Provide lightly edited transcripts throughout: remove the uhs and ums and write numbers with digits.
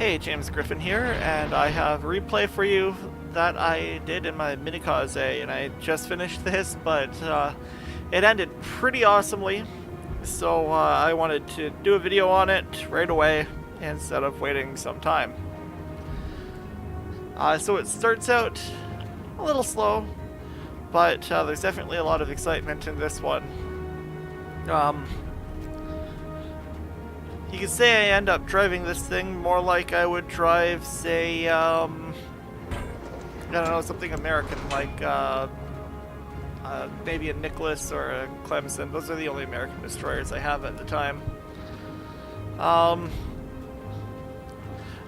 Hey, James Griffin here, and I have a replay for you that I did in my minikaze, and I just finished this, but it ended pretty awesomely, so I wanted to do a video on it right away instead of waiting some time. So it starts out a little slow, but there's definitely a lot of excitement in this one. You could say I end up driving this thing more like I would drive, say, I don't know, something American, like maybe a Nicholas or a Clemson. Those are the only American destroyers I have at the time. I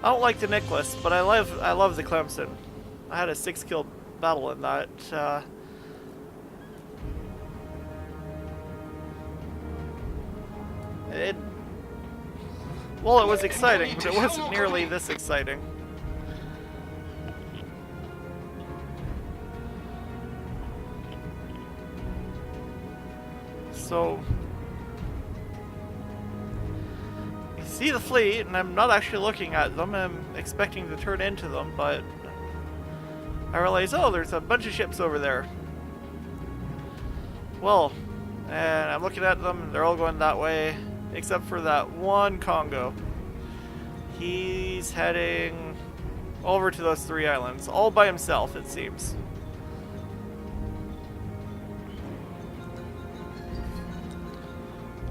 don't like the Nicholas, but I love the Clemson. I had a 6-kill battle in that. Well, it was exciting, but it wasn't nearly this exciting. So, you see the fleet, and I'm not actually looking at them. I'm expecting to turn into them, but I realize, oh, there's a bunch of ships over there. Well, and I'm looking at them, and they're all going that way. Except for that one Congo. He's heading over to those 3 islands, all by himself, it seems.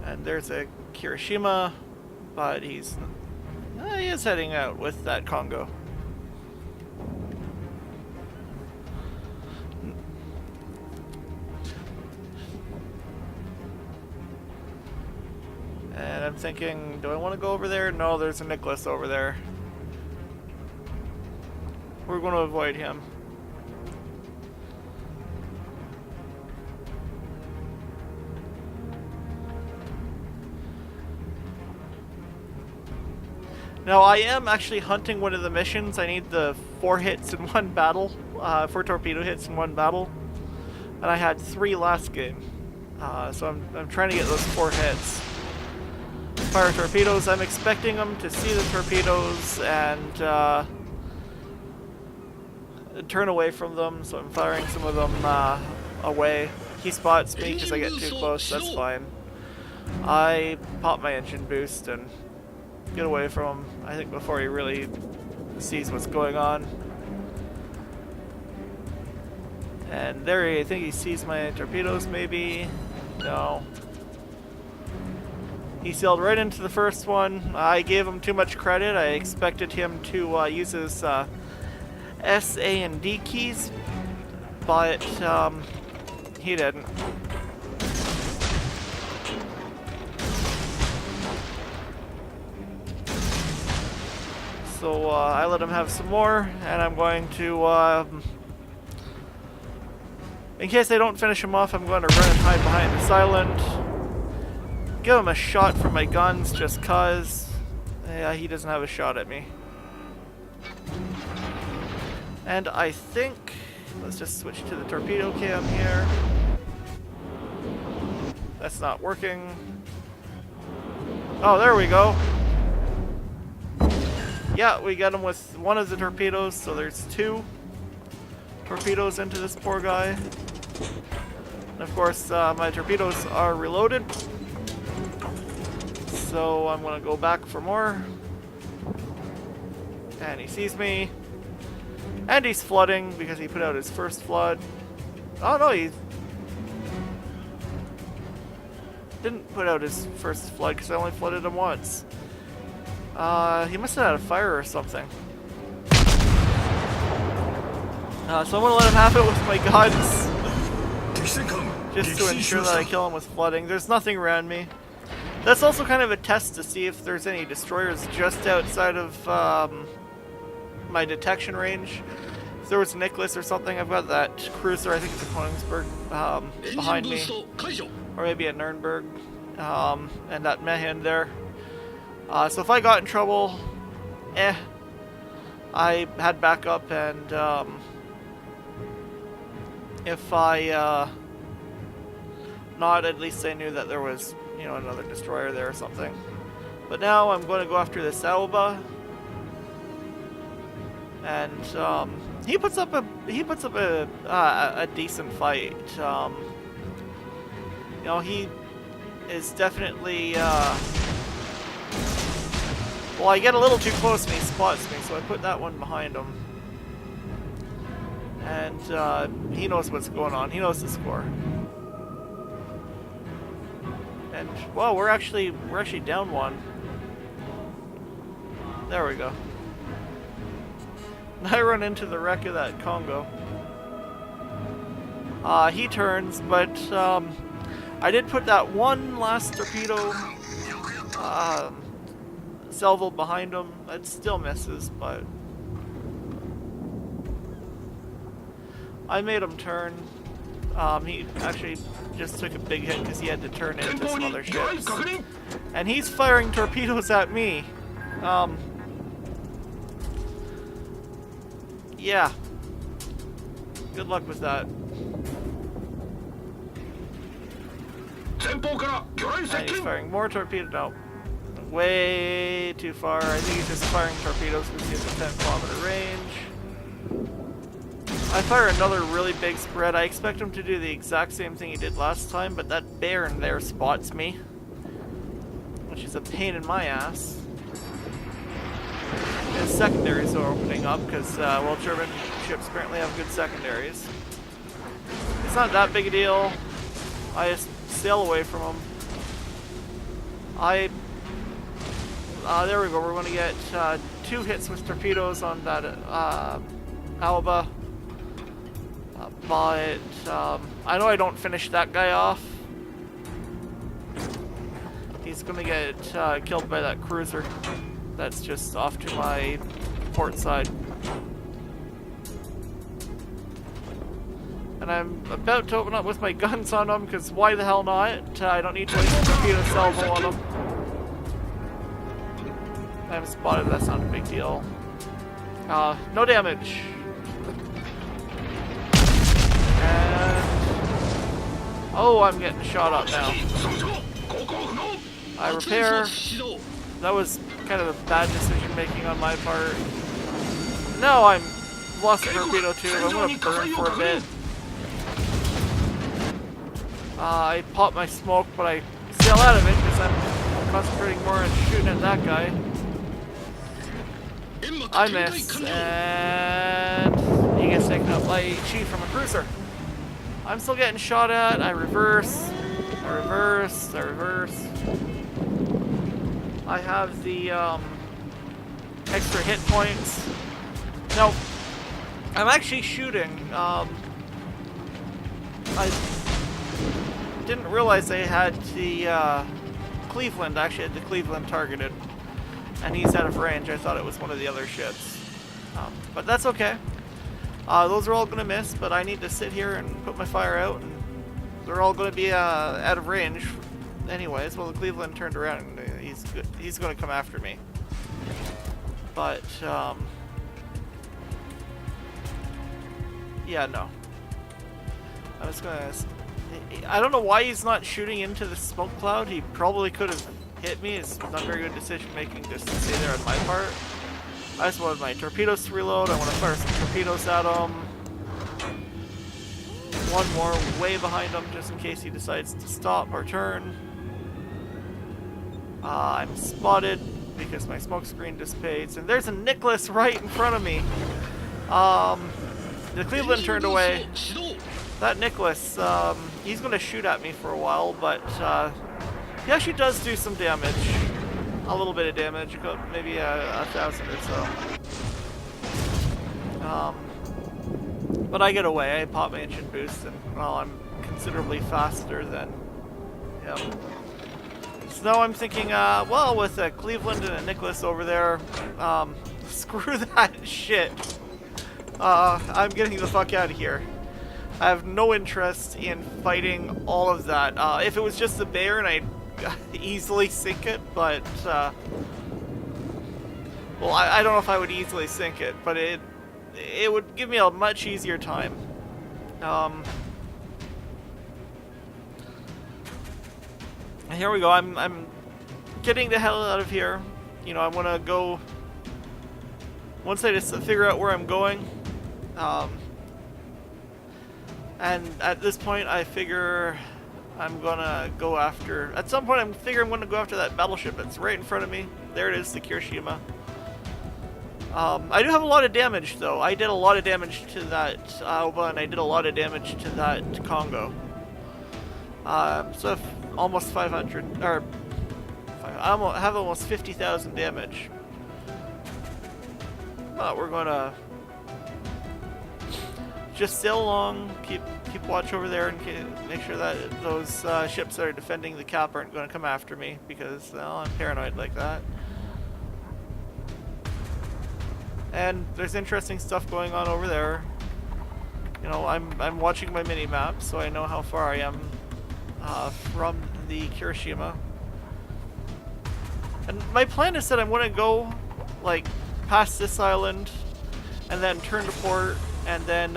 And there's a Kirishima, but he is heading out with that Congo. And I'm thinking, do I want to go over there? No, there's a Nicholas over there. We're going to avoid him. Now, I am actually hunting one of the missions. I need the 4 hits in one battle, 4 torpedo hits in one battle. And I had 3 last game. So I'm trying to get those 4 hits. Fire torpedoes. I'm expecting them to see the torpedoes and turn away from them, so I'm firing some of them away. He spots me because I get too close, that's fine. I pop my engine boost and get away from him, I think, before he really sees what's going on. And there, I think he sees my torpedoes, maybe. No. He sailed right into the first one. I gave him too much credit. I expected him to use his S, A, and D keys, but he didn't. So I let him have some more, and I'm going to, in case I don't finish him off, I'm going to run and hide behind this island. Give him a shot from my guns, just cause. Yeah, he doesn't have a shot at me. And I think, let's just switch to the torpedo cam here. That's not working. Oh, there we go. Yeah, we got him with one of the torpedoes, so there's 2 torpedoes into this poor guy. And of course, my torpedoes are reloaded. So I'm gonna go back for more. And he sees me. And he's flooding because he put out his first flood. Oh no, he didn't put out his first flood because I only flooded him once. He must have had a fire or something. So I'm gonna let him have it with my guns. Just to ensure that I kill him with flooding. There's nothing around me. That's also kind of a test to see if there's any destroyers just outside of my detection range. If there was a Nicholas or something, I've got that cruiser, I think it's a Königsberg, behind me. Or maybe a Nürnberg, and that Mehen there. So if I got in trouble, I had backup, and if I not, at least I knew that there was, you know, another destroyer there or something. But now I'm going to go after this Alba. and he puts up a decent fight. You know, he is definitely well, I get a little too close and he spots me, so I put that one behind him. And he knows what's going on. He knows the score. And well, we're actually down one. There we go. I run into the wreck of that Congo. He turns, but I did put that one last torpedo salvo behind him. It still misses, but I made him turn. He actually just took a big hit because he had to turn into some other ships. And he's firing torpedoes at me. Yeah. Good luck with that. And he's firing more torpedoes. No. Way too far. I think he's just firing torpedoes because he has a 10-kilometer range. I fire another really big spread. I expect him to do the exact same thing he did last time, but that bear in there spots me, which is a pain in my ass. His secondaries are opening up because, well, German ships apparently have good secondaries. It's not that big a deal. I just sail away from him. There we go. We're going to get 2 hits with torpedoes on that Alba. But I know I don't finish that guy off. He's going to get killed by that cruiser that's just off to my port side. And I'm about to open up with my guns on him, because why the hell not? I don't need to waste a torpedo salvo on him. I'm spotted, that's not a big deal. No damage. And oh, I'm getting shot up now. I repair. That was kind of a bad decision making on my part. No, I'm lost a torpedo tube. I'm gonna burn for a bit. I pop my smoke, but I sail out of it because I'm concentrating more on shooting at that guy. I miss, and he gets taken out by Chi from a cruiser. I'm still getting shot at. I reverse. I reverse. I reverse. I have the extra hit points. No, I'm actually shooting. I didn't realize they had the Cleveland. Actually, had the Cleveland targeted, and he's out of range. I thought it was one of the other ships, but that's okay. Those are all going to miss, but I need to sit here and put my fire out, and they're all going to be out of range anyways. Well, the Cleveland turned around, and he's going to come after me. But, yeah, no. I was going to... I don't know why he's not shooting into the smoke cloud. He probably could have hit me. It's not very good decision making just to stay there on my part. I just wanted my torpedoes to reload. I want to fire some torpedoes at him. One more way behind him just in case he decides to stop or turn. I'm spotted because my smoke screen dissipates. And there's a Nicholas right in front of me. The Cleveland turned away. That Nicholas, he's going to shoot at me for a while, but he actually does do some damage. A little bit of damage, maybe 1,000 or so. But I get away. I pop my engine boost, and well, I'm considerably faster than him. So now I'm thinking, well, with a Cleveland and a Nicholas over there, screw that shit. I'm getting the fuck out of here. I have no interest in fighting all of that. If it was just the bear, and I'd easily sink it, but well, I don't know if I would easily sink it, but it would give me a much easier time. Here we go. I'm getting the hell out of here. You know, I'm gonna go once I just figure out where I'm going. And at this point, I figure I'm gonna go after. At some point, I'm gonna go after that battleship that's right in front of me. There it is, the Kirishima. I do have a lot of damage, though. I did a lot of damage to that Aoba, and I did a lot of damage to that Congo. So almost 500, or I have almost 50,000 damage. But we're gonna just sail along, keep watch over there, and make sure that those ships that are defending the cap aren't going to come after me, because well, I'm paranoid like that. And there's interesting stuff going on over there. You know, I'm watching my mini map, so I know how far I am from the Kirishima. And my plan is that I'm going to go like past this island, and then turn to port, and then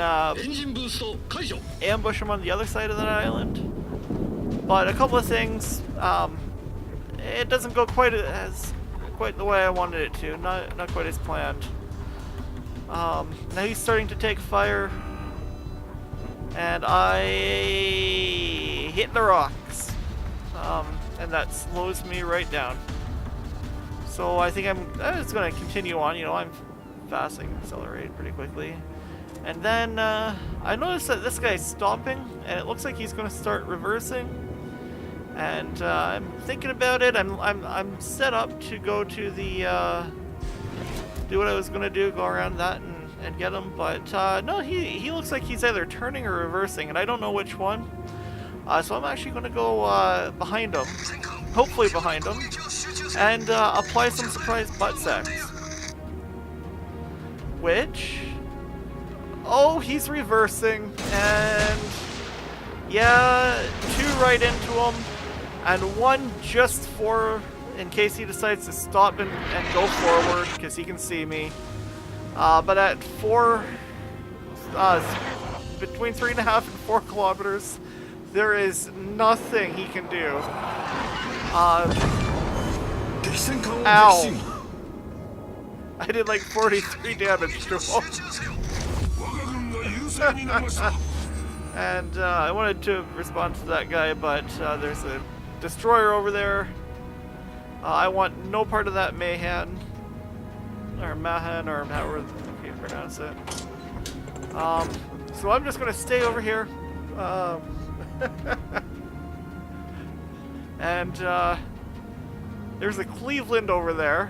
ambush them on the other side of that island. But a couple of things, it doesn't go quite the way I wanted it to. Not quite as planned. Now he's starting to take fire, and I hit the rocks, and that slows me right down. So I think I'm just going to continue on. You know, I'm fast, I can accelerate pretty quickly. And then I noticed that this guy's stopping, and it looks like he's going to start reversing. And I'm thinking about it. I'm set up to go to the do what I was going to do, go around that and get him. But no, he looks like he's either turning or reversing, and I don't know which one. So I'm actually going to go behind him, hopefully behind him, and apply some surprise butt sacks. Which, oh, he's reversing, and yeah, 2 right into him, and 1 just for, in case he decides to stop and go forward, because he can see me. But at 4, between 3.5 and 4 kilometers, there is nothing he can do. Ow. I did like 43 damage to him. And I wanted to respond to that guy, but there's a destroyer over there. I want no part of that Mahan, or Mahan, or however you pronounce it. So I'm just going to stay over here. And there's a Cleveland over there,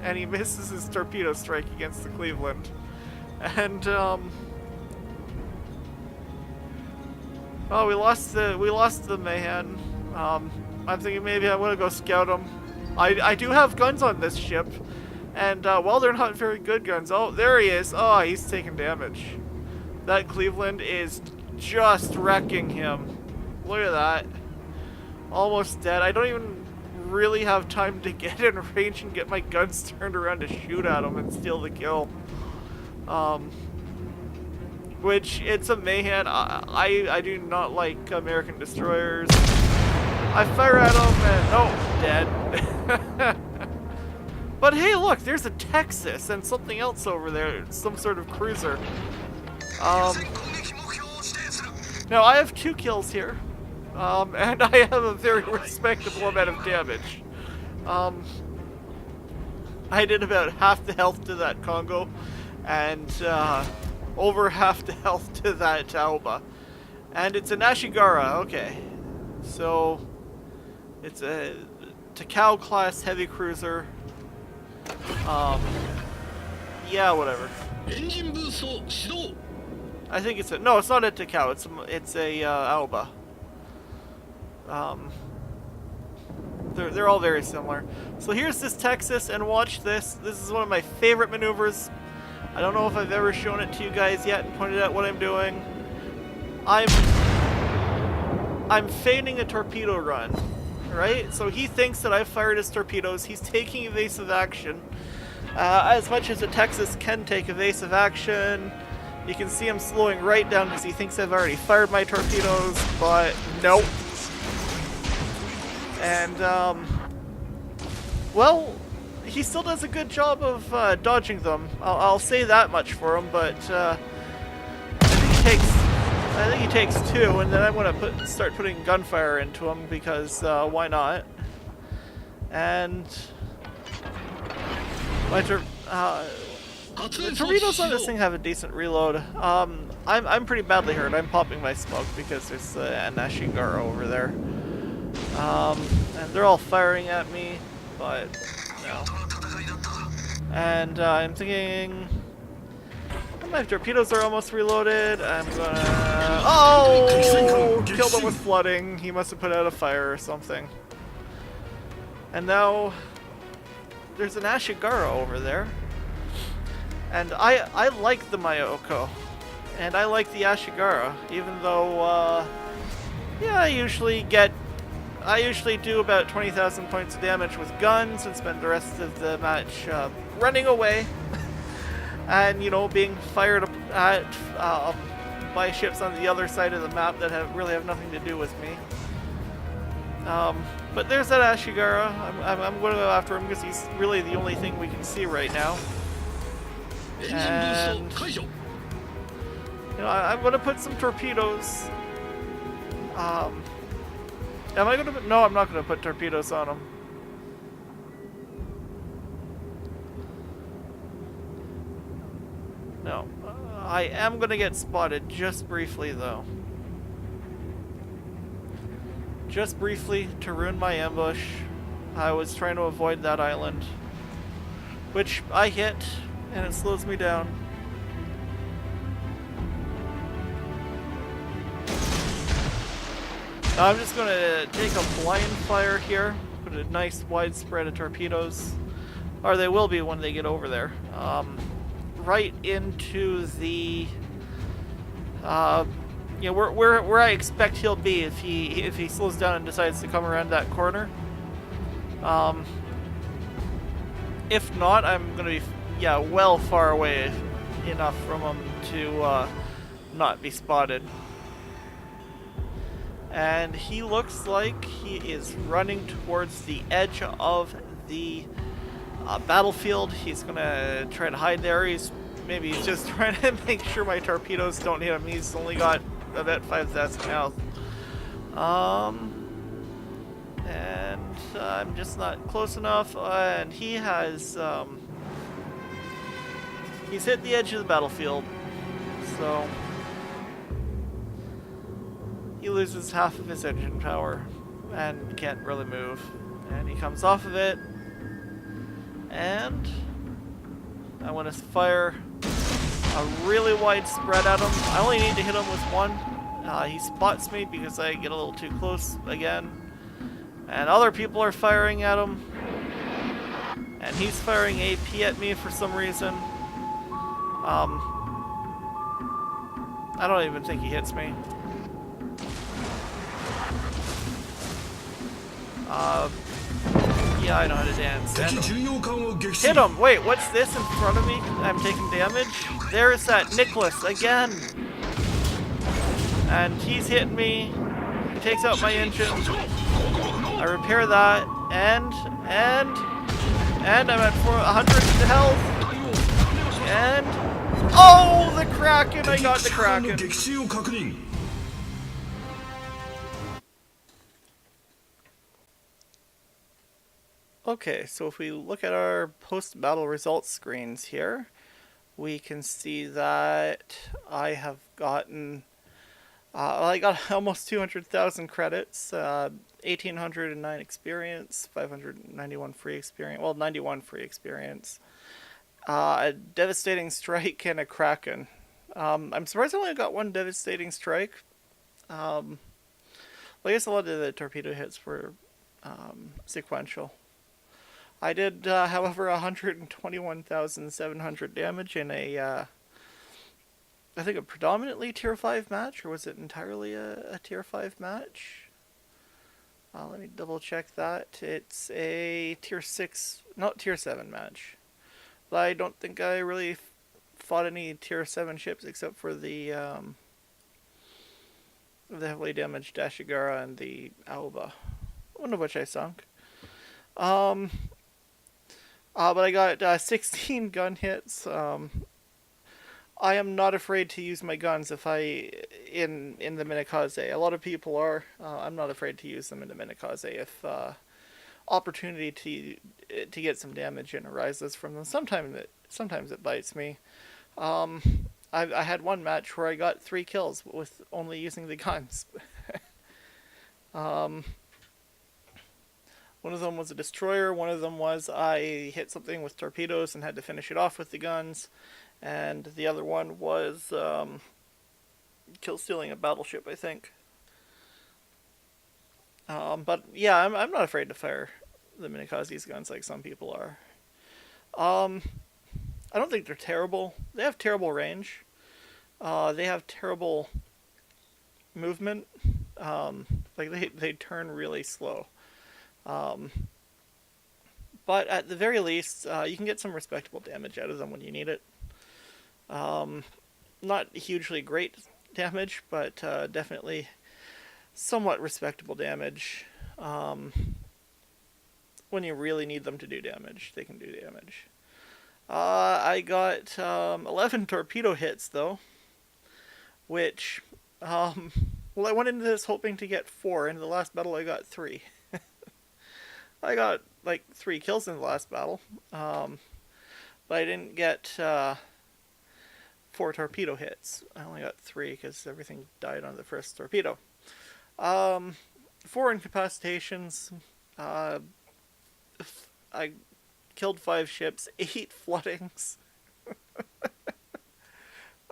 and he misses his torpedo strike against the Cleveland. And oh, we lost the Mahan. I'm thinking maybe I want to go scout him. I do have guns on this ship, and well, they're not very good guns. Oh, there he is. Oh, he's taking damage. That Cleveland is just wrecking him. Look at that. Almost dead. I don't even really have time to get in range and get my guns turned around to shoot at him and steal the kill. Which, it's a Mahan. I do not like American destroyers. I fire at him and, oh, dead. But hey, look, there's a Texas and something else over there. Some sort of cruiser. Now, I have 2 kills here. And I have a very respectable amount of damage. I did about half the health to that Congo, and over half the health to that Aoba. And it's an Ashigara, okay. So, it's a Takao class heavy cruiser. Yeah, whatever. I think it's a, no, it's not a Takao, it's a Aoba. They're all very similar. So here's this Texas, and watch this. This is one of my favorite maneuvers. I don't know if I've ever shown it to you guys yet and pointed out what I'm doing. I'm feigning a torpedo run, right? So he thinks that I've fired his torpedoes. He's taking evasive action. As much as a Texas can take evasive action, you can see him slowing right down because he thinks I've already fired my torpedoes, but nope. And, well, he still does a good job of dodging them. I'll say that much for him, but I think he takes two, and then I'm gonna start putting gunfire into him because why not? And my the torpedoes on this thing have a decent reload. I'm pretty badly hurt. I'm popping my smoke because there's an Ashigara over there. And they're all firing at me, but no. And I'm thinking, my torpedoes are almost reloaded. I'm gonna... Oh! Killed him with flooding. He must have put out a fire or something. And now there's an Ashigara over there. And I like the Mayoko. And I like the Ashigara, even though, yeah, I usually do about 20,000 points of damage with guns and spend the rest of the match running away. And, you know, being fired at by ships on the other side of the map that really have nothing to do with me. But there's that Ashigara. I'm going to go after him because he's really the only thing we can see right now. And, you know, I'm going to put some torpedoes. Am I going to? No, I'm not going to put torpedoes on him. No. I am going to get spotted just briefly, though. Just briefly to ruin my ambush. I was trying to avoid that island, which I hit, and it slows me down. I'm just going to take a blind fire here, put a nice wide spread of torpedoes, or they will be when they get over there, right into the, you know, where I expect he'll be if he slows down and decides to come around that corner. If not, I'm going to be, yeah, well far away enough from him to not be spotted. And he looks like he is running towards the edge of the battlefield. He's gonna try to hide there. Maybe he's just trying to make sure my torpedoes don't hit him. He's only got about 5,000 health. And I'm just not close enough. And he has he's hit the edge of the battlefield. So he loses half of his engine power and can't really move. And he comes off of it. And I want to fire a really wide spread at him. I only need to hit him with one. He spots me because I get a little too close again. And other people are firing at him. And he's firing AP at me for some reason. I don't even think he hits me. Yeah, I know how to dance. Hit him! Wait, what's this in front of me? I'm taking damage. There's that Nicholas again! And he's hitting me. He takes out my engine. I repair that. And I'm at 100 health. And... oh, the Kraken! I got the Kraken! Okay, so if we look at our post-battle results screens here, we can see that I have gotten, I got almost 200,000 credits, 1,809 experience, 591 free experience, well, 91 free experience, a devastating strike, and a Kraken. I'm surprised I only got one devastating strike. Well, I guess a lot of the torpedo hits were sequential. I did, however, 121,700 damage in a, I think a predominantly tier 5 match, or was it entirely a tier 5 match? Let me double check that. It's a tier 6, not tier 7 match. But I don't think I really fought any tier 7 ships except for the heavily damaged Ashigara and the Aoba, one of which I sunk. But I got 16 gun hits. I am not afraid to use my guns if I in the Minikaze. A lot of people are. I'm not afraid to use them in the Minikaze if opportunity to get some damage in arises from them. Sometimes it bites me. Um, I had one match where I got 3 kills with only using the guns. um, One of them was a destroyer. One of them was I hit something with torpedoes and had to finish it off with the guns. And the other one was kill stealing a battleship, I think. But yeah, I'm not afraid to fire the Minikaze's guns like some people are. Um, I don't think they're terrible. They have terrible range. They have terrible movement. Like they turn really slow. Um, but at the very least, you can get some respectable damage out of them when you need it. Not hugely great damage, but definitely somewhat respectable damage. When you really need them to do damage, they can do damage. I got 11 torpedo hits, though, which, well, I went into this hoping to get 4. In the last battle, I got 3. I got, like, 3 kills in the last battle, but I didn't get 4 torpedo hits. I only got 3 because everything died on the first torpedo. 4 incapacitations. I killed 5 ships, 8 floodings.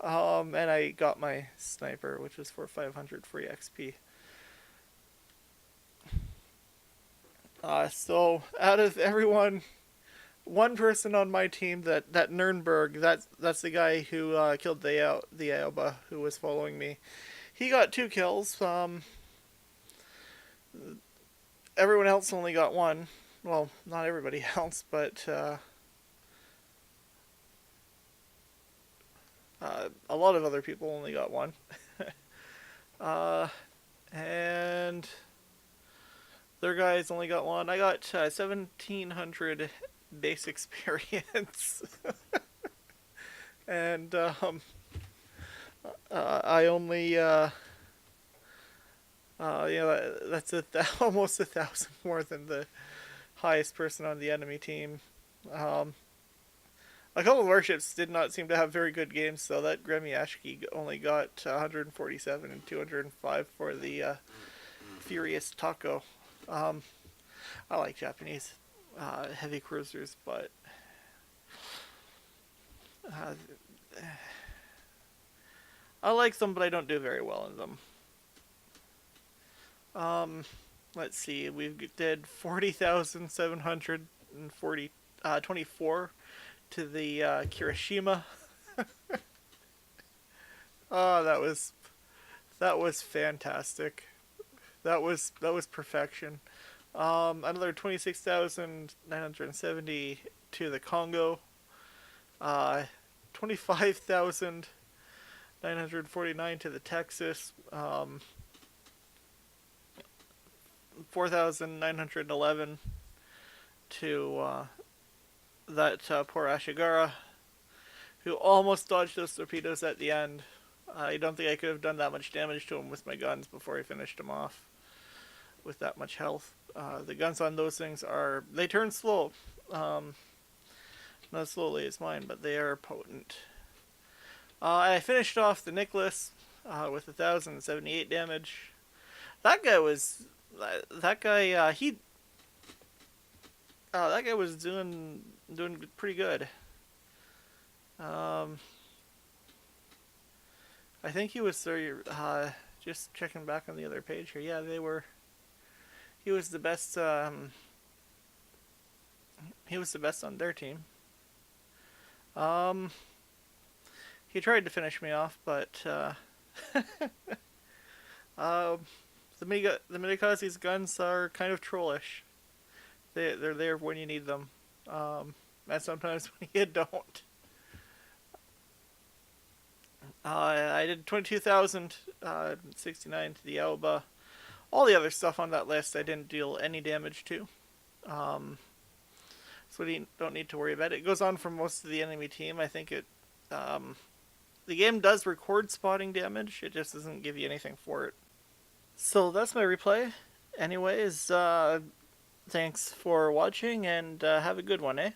And I got my sniper, which was for 500 free XP. So out of everyone, one person on my team, that Nuremberg, that's the guy who killed the Aoba who was following me. He got 2 kills. Everyone else only got 1. Well, not everybody else, but a lot of other people only got 1. And their guys only got 1. I got 1,700 base experience. And I only that's almost 1,000 more than the highest person on the enemy team. A couple of warships did not seem to have very good games, so that Gremyashki only got 147 and 205 for the Furious Taco. I like Japanese heavy cruisers, but I like them, but I don't do very well in them. Let's see, we did 40,724 to the Kirishima. Oh, that was fantastic. That was perfection. Another 26,970 to the Congo. 25,949 to the Texas. 4,911 to that poor Ashigara, who almost dodged those torpedoes at the end. I don't think I could have done that much damage to him with my guns before I finished him off with that much health. The guns on those things they turn slow. Not as slowly as mine, but they are potent. I finished off the Nicholas with 1,078 damage. That guy was doing pretty good. I think he was just checking back on the other page here. Yeah, he was the best. He was the best on their team. He tried to finish me off, but the Minikaze's guns are kind of trollish. They're there when you need them, and sometimes when you don't. I did 22,069 to the Aoba. All the other stuff on that list I didn't deal any damage to. so we don't need to worry about it. It goes on for most of the enemy team. I think it, the game does record spotting damage. It just doesn't give you anything for it. So that's my replay. Anyways, thanks for watching and have a good one, eh?